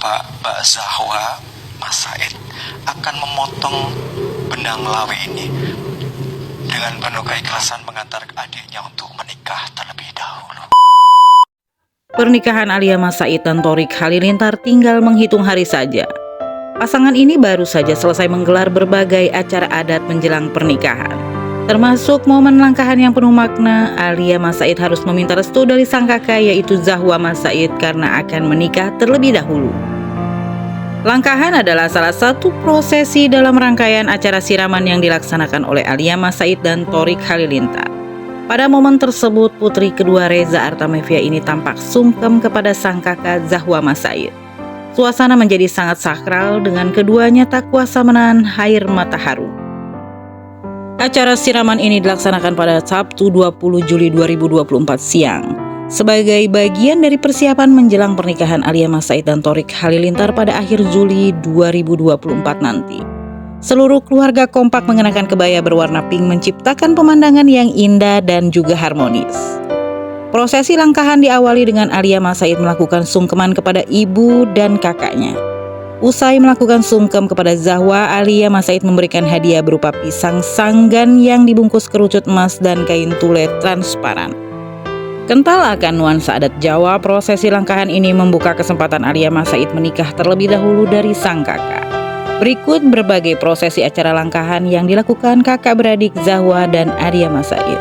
Mbak Zahwa Mas Said akan memotong benang lawe ini dengan penuh keikhlasan mengantar adiknya untuk menikah terlebih dahulu. Pernikahan Alia Mas Said dan Thorik Halilintar tinggal menghitung hari saja. Pasangan ini baru saja selesai menggelar berbagai acara adat menjelang pernikahan. Termasuk momen langkahan yang penuh makna, Alia Mas Said harus meminta restu dari sang kakak yaitu Zahwa Mas Said karena akan menikah terlebih dahulu. Langkahan adalah salah satu prosesi dalam rangkaian acara siraman yang dilaksanakan oleh Alia Mas Said dan Thorik Halilintar. Pada momen tersebut, putri kedua Reza Artamevia ini tampak sungkem kepada sang kakak Zahwa Mas Said. Suasana menjadi sangat sakral dengan keduanya tak kuasa menahan air mata haru. Acara siraman ini dilaksanakan pada Sabtu 20 Juli 2024 siang. Sebagai bagian dari persiapan menjelang pernikahan Alia Mas Said dan Thorik Halilintar pada akhir Juli 2024 nanti. Seluruh keluarga kompak mengenakan kebaya berwarna pink menciptakan pemandangan yang indah dan juga harmonis. Prosesi langkahan diawali dengan Alia Mas Said melakukan sungkeman kepada ibu dan kakaknya. Usai melakukan sungkem kepada Zahwa, Alia Mas Said memberikan hadiah berupa pisang sanggan yang dibungkus kerucut emas dan kain tulle transparan. Kental akan nuansa adat Jawa, prosesi langkahan ini membuka kesempatan Alia Mas Said menikah terlebih dahulu dari sang kakak. Berikut berbagai prosesi acara langkahan yang dilakukan kakak beradik Zahwa dan Alia Mas Said.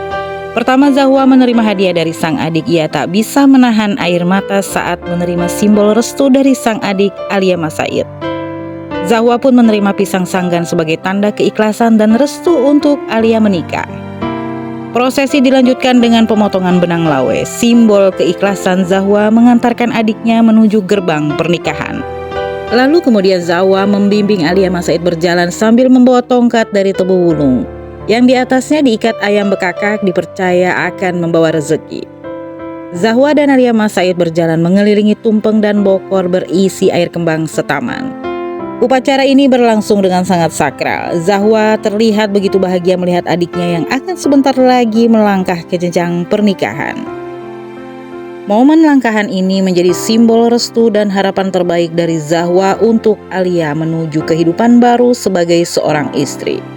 Pertama, Zahwa menerima hadiah dari sang adik. Ia tak bisa menahan air mata saat menerima simbol restu dari sang adik Alia Mas Said. Zahwa pun menerima pisang sanggan sebagai tanda keikhlasan dan restu untuk Alia menikah. Prosesi dilanjutkan dengan pemotongan benang lawe, simbol keikhlasan Zahwa mengantarkan adiknya menuju gerbang pernikahan. Lalu kemudian Zahwa membimbing Alia Mas Said berjalan sambil membawa tongkat dari tebu wulung, yang di atasnya diikat ayam bekakak dipercaya akan membawa rezeki. Zahwa dan Alia Mas Said berjalan mengelilingi tumpeng dan bokor berisi air kembang setaman. Upacara ini berlangsung dengan sangat sakral. Zahwa terlihat begitu bahagia melihat adiknya yang akan sebentar lagi melangkah ke jenjang pernikahan. Momen langkahan ini menjadi simbol restu dan harapan terbaik dari Zahwa untuk Alia menuju kehidupan baru sebagai seorang istri.